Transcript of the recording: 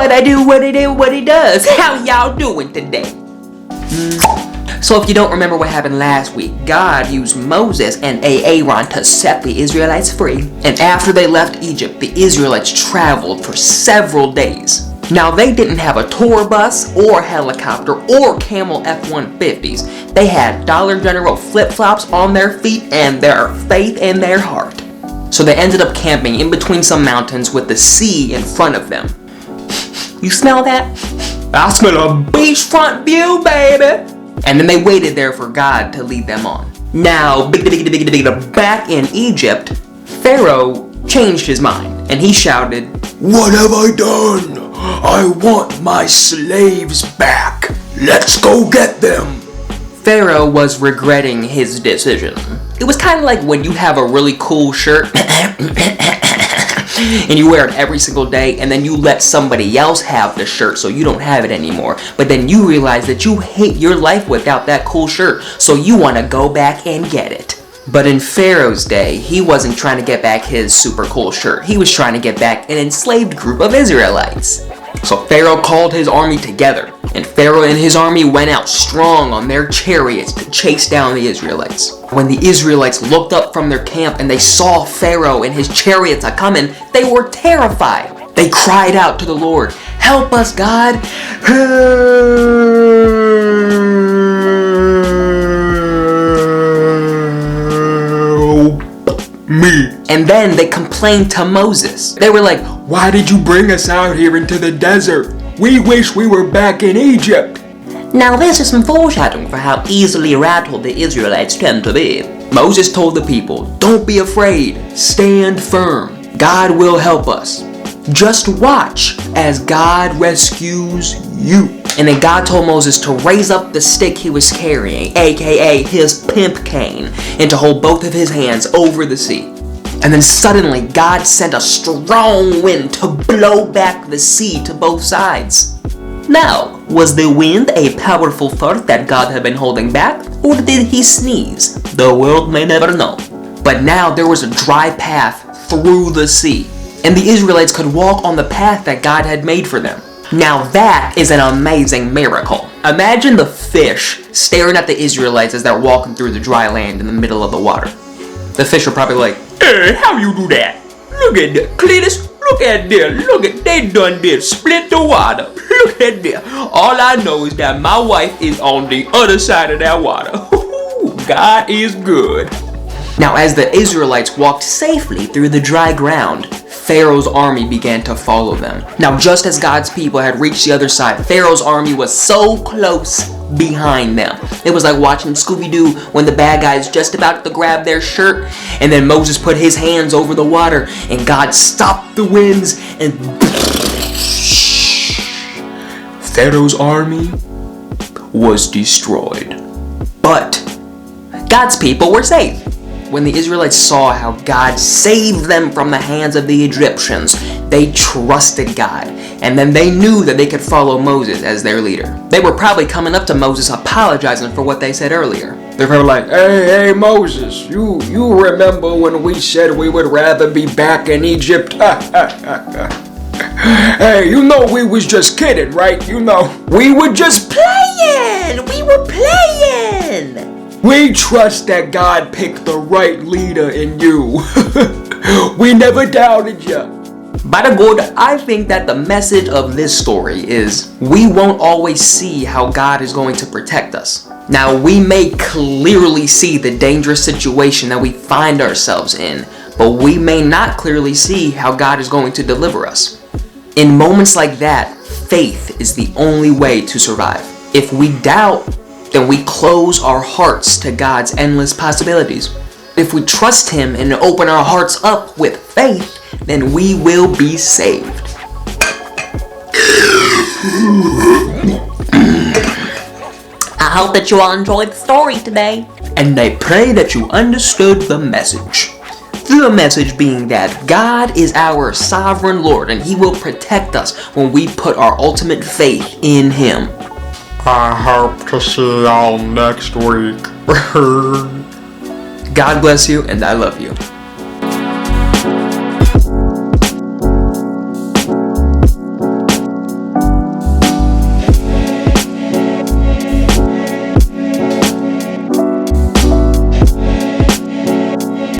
What I do, what it does. How y'all doing today? So if you don't remember what happened last week, God used Moses and Aaron to set the Israelites free. And after they left Egypt, the Israelites traveled for several days. Now they didn't have a tour bus or helicopter or Camel F-150s. They had Dollar General flip-flops on their feet and their faith in their heart. So they ended up camping in between some mountains with the sea in front of them. You smell that? I smell a beachfront view, baby! And then they waited there for God to lead them on. Now, back in Egypt, Pharaoh changed his mind and he shouted, "What have I done? I want my slaves back. Let's go get them." Pharaoh was regretting his decision. It was kind of like when you have a really cool shirt and you wear it every single day, and then you let somebody else have the shirt so you don't have it anymore. But then you realize that you hate your life without that cool shirt, so you want to go back and get it. But in Pharaoh's day, he wasn't trying to get back his super cool shirt. He was trying to get back an enslaved group of Israelites. So Pharaoh called his army together, and Pharaoh and his army went out strong on their chariots to chase down the Israelites. When the Israelites looked up from their camp and they saw Pharaoh and his chariots a-coming, they were terrified. They cried out to the Lord, "Help us, God! Help me!" And then they complained to Moses. They were like, "Why did you bring us out here into the desert? We wish we were back in Egypt." Now this is some foreshadowing for how easily rattled the Israelites tend to be. Moses told the people, "Don't be afraid, stand firm. God will help us. Just watch as God rescues you." And then God told Moses to raise up the stick he was carrying, aka his pimp cane, and to hold both of his hands over the sea. And then suddenly God sent a strong wind to blow back the sea to both sides. Now, was the wind a powerful force that God had been holding back, or did he sneeze? The world may never know. But now there was a dry path through the sea, and the Israelites could walk on the path that God had made for them. Now that is an amazing miracle. Imagine the fish staring at the Israelites as they're walking through the dry land in the middle of the water. The fish are probably like, "Hey, how you do that? Look at that, Cletus. Look at there. Look at, they done did split the water. Look at there. All I know is that my wife is on the other side of that water. God is good." Now as the Israelites walked safely through the dry ground, Pharaoh's army began to follow them. Now just as God's people had reached the other side, Pharaoh's army was so close behind them. It was like watching Scooby-Doo when the bad guys just about to grab their shirt, and then Moses put his hands over the water and God stopped the winds, and Pharaoh's army was destroyed. But God's people were safe. When the Israelites saw how God saved them from the hands of the Egyptians, they trusted God, and then they knew that they could follow Moses as their leader. They were probably coming up to Moses apologizing for what they said earlier. They're probably like, hey Moses, you remember when we said we would rather be back in Egypt? Hey, you know we was just kidding, right? You know, we were just playing! We were playing! We trust that God picked the right leader in you. We never doubted you. By the good, I think that the message of this story is we won't always see how God is going to protect us. Now, we may clearly see the dangerous situation that we find ourselves in, but we may not clearly see how God is going to deliver us. In moments like that, faith is the only way to survive. If we doubt, then we close our hearts to God's endless possibilities. If we trust Him and open our hearts up with faith, then we will be saved. I hope that you all enjoyed the story today. And I pray that you understood the message. The message being that God is our sovereign Lord and He will protect us when we put our ultimate faith in Him. I hope to see y'all next week. God bless you, and I love you.